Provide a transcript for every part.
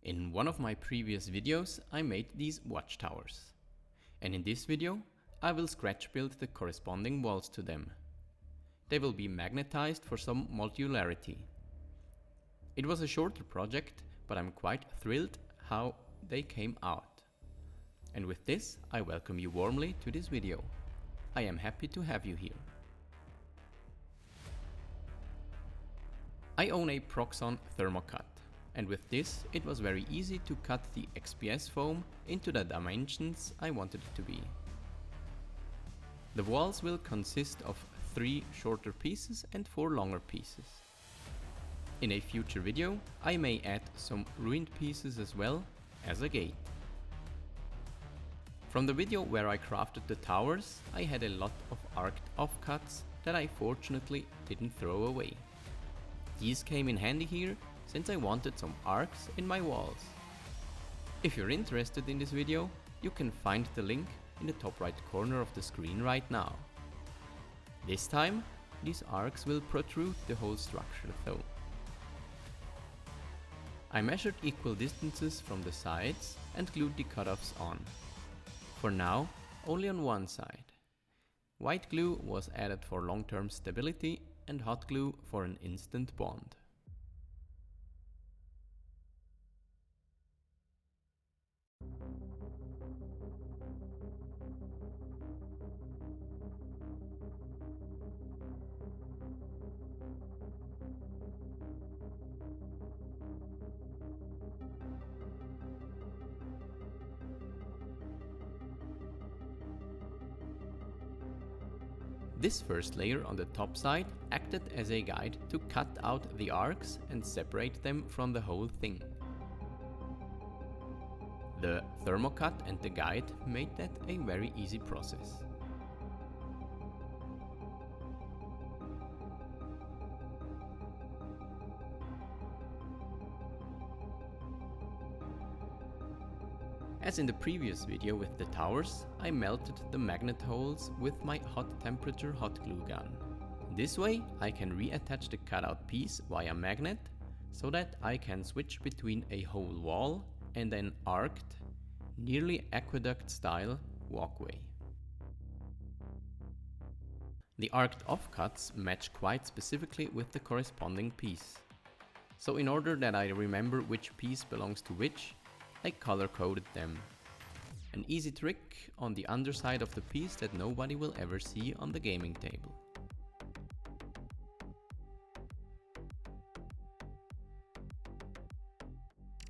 In one of my previous videos I made these watchtowers, and in this video I will scratch build the corresponding walls to them. They will be magnetized for some modularity. It was a shorter project, but I'm quite thrilled how they came out. And with this I welcome you warmly to this video. I am happy to have you here. I own a Proxon thermocut, and with this it was very easy to cut the XPS foam into the dimensions I wanted it to be. The walls will consist of 3 shorter pieces and 4 longer pieces. In a future video I may add some ruined pieces as well as a gate. From the video where I crafted the towers, I had a lot of arced offcuts that I fortunately didn't throw away. These came in handy here since I wanted some arcs in my walls. If you're interested in this video, you can find the link in the top right corner of the screen right now. This time, these arcs will protrude the whole structure though. I measured equal distances from the sides and glued the cutoffs on. For now, only on one side. White glue was added for long-term stability and hot glue for an instant bond. This first layer on the top side acted as a guide to cut out the arcs and separate them from the whole thing. The thermocut and the guide made that a very easy process. As in the previous video with the towers, I melted the magnet holes with my hot temperature hot glue gun. This way I can reattach the cutout piece via magnet, so that I can switch between a whole wall and an arced, nearly aqueduct style walkway. The arced offcuts match quite specifically with the corresponding piece. So in order that I remember which piece belongs to which, I color coded them. An easy trick on the underside of the piece that nobody will ever see on the gaming table.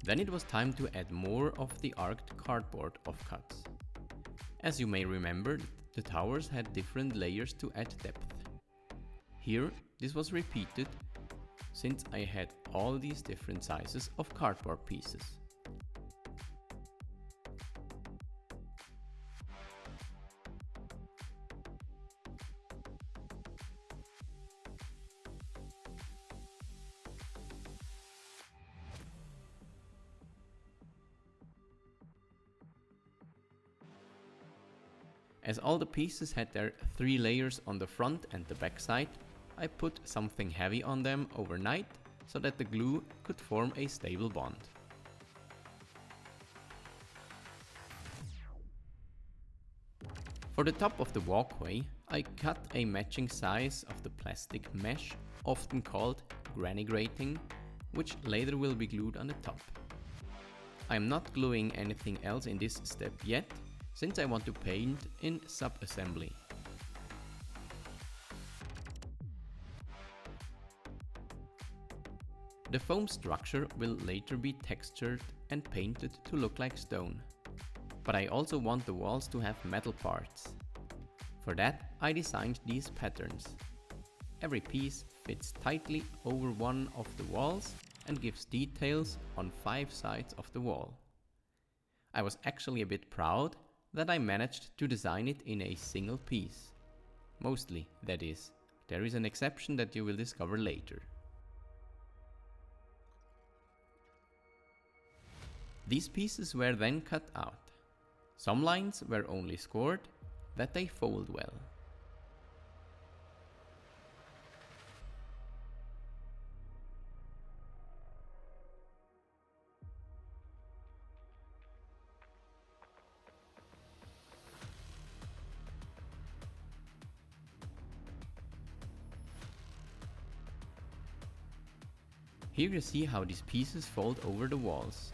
Then it was time to add more of the arced cardboard offcuts. As you may remember, the towers had different layers to add depth. Here this was repeated since I had all these different sizes of cardboard pieces. As all the pieces had their 3 layers on the front and the back side, I put something heavy on them overnight so that the glue could form a stable bond. For the top of the walkway, I cut a matching size of the plastic mesh, often called granny grating, which later will be glued on the top. I am not gluing anything else in this step yet, since I want to paint in sub-assembly. The foam structure will later be textured and painted to look like stone. But I also want the walls to have metal parts. For that I designed these patterns. Every piece fits tightly over one of the walls and gives details on 5 sides of the wall. I was actually a bit proud that I managed to design it in a single piece. Mostly, that is. There is an exception that you will discover later. These pieces were then cut out. Some lines were only scored that they fold well. Here you see how these pieces fold over the walls.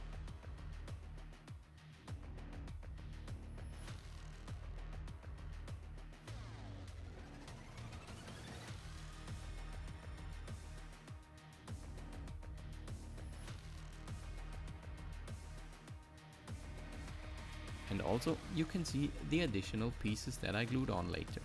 And also you can see the additional pieces that I glued on later.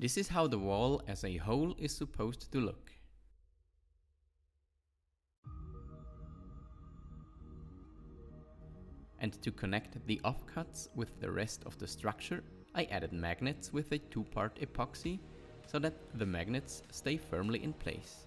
This is how the wall as a whole is supposed to look. And to connect the offcuts with the rest of the structure, I added magnets with a 2-part epoxy so that the magnets stay firmly in place.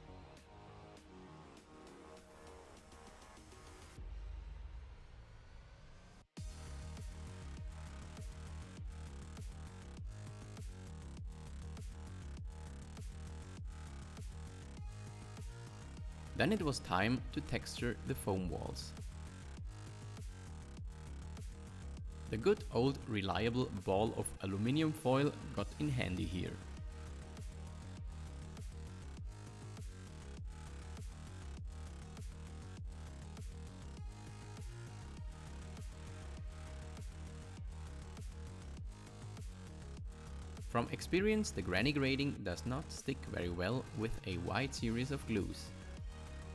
Then it was time to texture the foam walls. The good old reliable ball of aluminium foil got in handy here. From experience, the granny grading does not stick very well with a wide series of glues.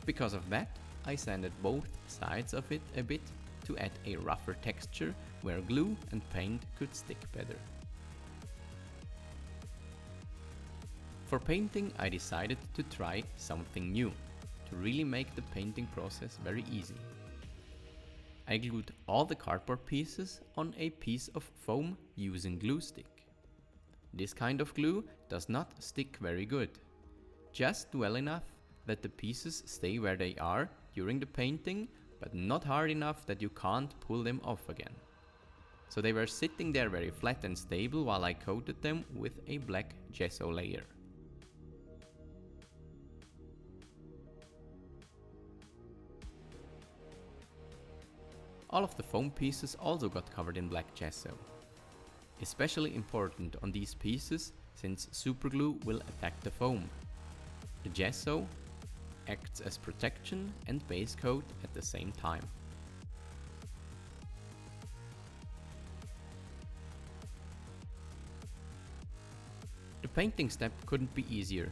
Because of that, I sanded both sides of it a bit to add a rougher texture where glue and paint could stick better. For painting, I decided to try something new, to really make the painting process very easy. I glued all the cardboard pieces on a piece of foam using glue stick. This kind of glue does not stick very good, just well enough that the pieces stay where they are during the painting, but not hard enough that you can't pull them off again. So they were sitting there very flat and stable while I coated them with a black gesso layer. All of the foam pieces also got covered in black gesso. Especially important on these pieces since superglue will attack the foam. The gesso acts as protection and base coat at the same time. The painting step couldn't be easier.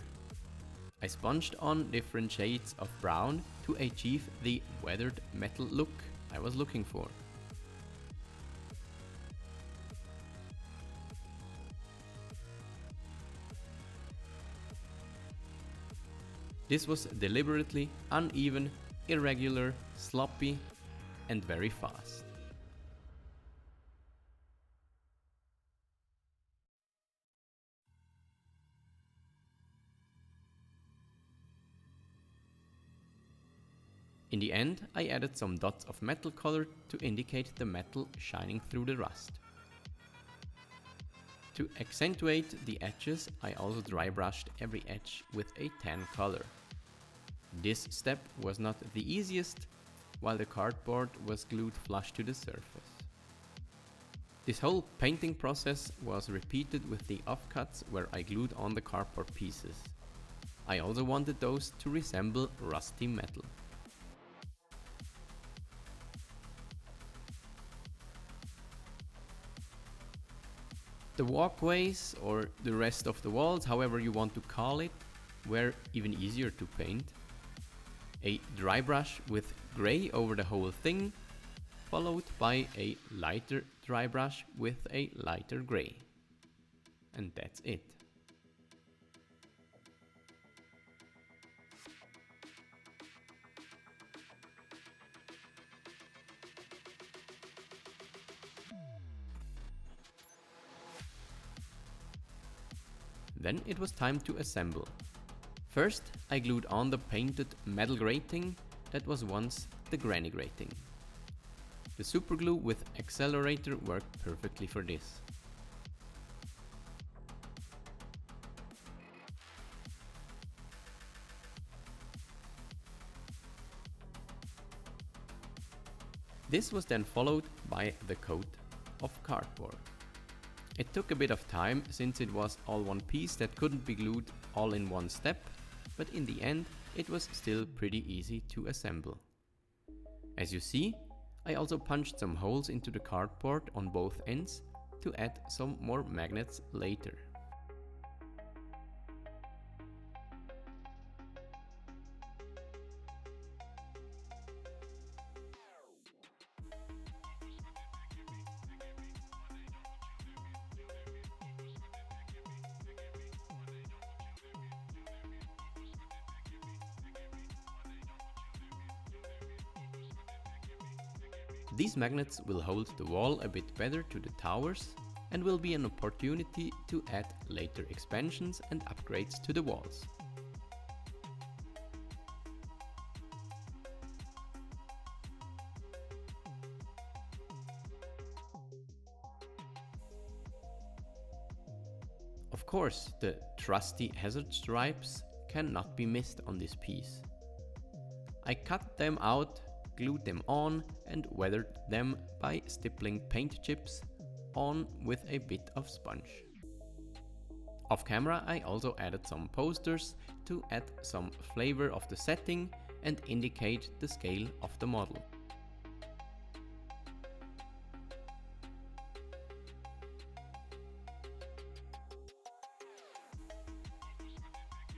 I sponged on different shades of brown to achieve the weathered metal look I was looking for. This was deliberately uneven, irregular, sloppy, and very fast. In the end, I added some dots of metal color to indicate the metal shining through the rust. To accentuate the edges, I also dry brushed every edge with a tan color. This step was not the easiest, while the cardboard was glued flush to the surface. This whole painting process was repeated with the offcuts where I glued on the cardboard pieces. I also wanted those to resemble rusty metal. The walkways, or the rest of the walls, however you want to call it, were even easier to paint. A dry brush with grey over the whole thing, followed by a lighter dry brush with a lighter grey. And that's it. Then it was time to assemble. First, I glued on the painted metal grating that was once the granny grating. The superglue with accelerator worked perfectly for this. This was then followed by the coat of cardboard. It took a bit of time since it was all one piece that couldn't be glued all in one step, but in the end it was still pretty easy to assemble. As you see, I also punched some holes into the cardboard on both ends to add some more magnets later. These magnets will hold the wall a bit better to the towers and will be an opportunity to add later expansions and upgrades to the walls. Of course, the trusty hazard stripes cannot be missed on this piece. I cut them out, glued them on and weathered them by stippling paint chips on with a bit of sponge. Off camera I also added some posters to add some flavor of the setting and indicate the scale of the model.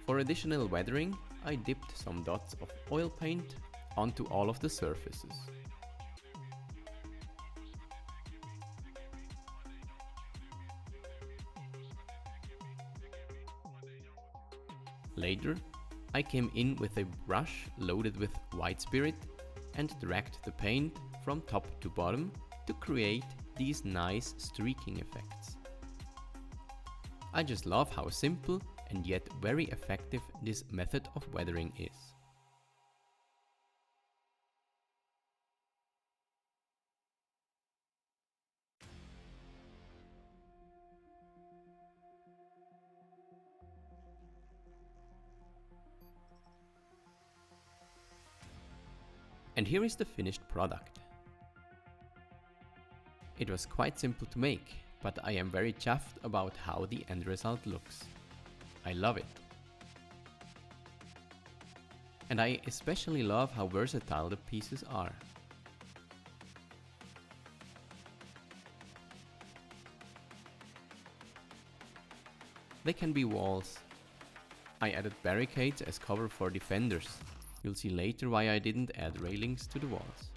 For additional weathering, I dipped some dots of oil paint onto all of the surfaces. Later, I came in with a brush loaded with white spirit and dragged the paint from top to bottom to create these nice streaking effects. I just love how simple and yet very effective this method of weathering is. And here is the finished product. It was quite simple to make, but I am very chuffed about how the end result looks. I love it. And I especially love how versatile the pieces are. They can be walls. I added barricades as cover for defenders. You'll see later why I didn't add railings to the walls.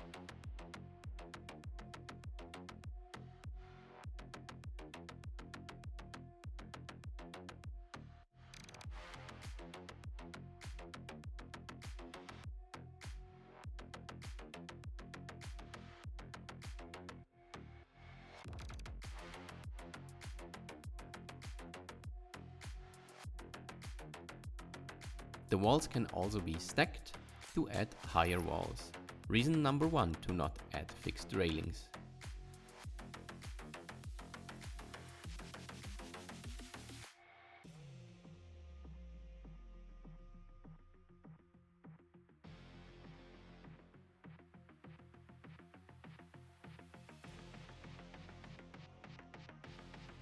The walls can also be stacked to add higher walls. Reason number 1 to not add fixed railings.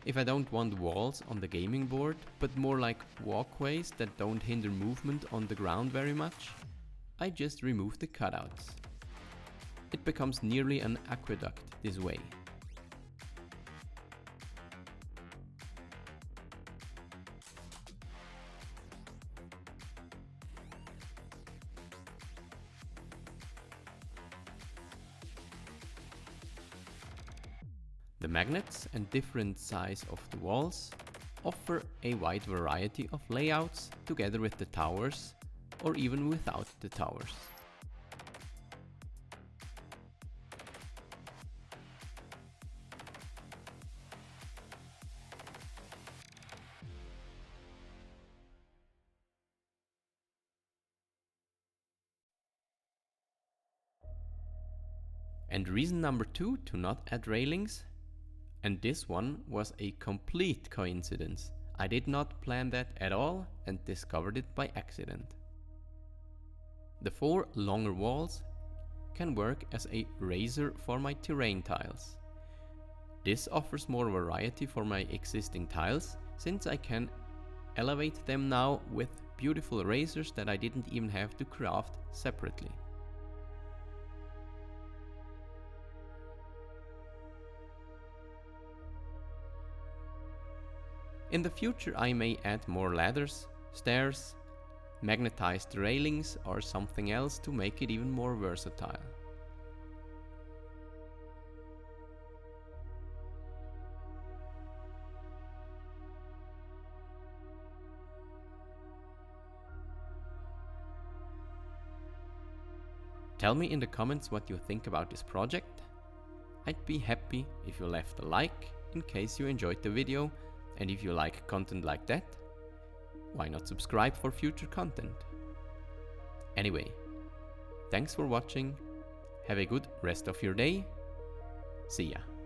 If I don't want walls on the gaming board, but more like walkways that don't hinder movement on the ground very much, I just remove the cutouts. It becomes nearly an aqueduct this way. The magnets and different size of the walls offer a wide variety of layouts together with the towers or even without the towers. And reason number 2 to not add railings, and this one was a complete coincidence. I did not plan that at all and discovered it by accident. The 4 longer walls can work as a razor for my terrain tiles. This offers more variety for my existing tiles, since I can elevate them now with beautiful razors that I didn't even have to craft separately. In the future I may add more ladders, stairs, magnetized railings or something else to make it even more versatile. Tell me in the comments what you think about this project. I'd be happy if you left a like in case you enjoyed the video, and if you like content like that, why not subscribe for future content? Anyway, thanks for watching, have a good rest of your day, see ya!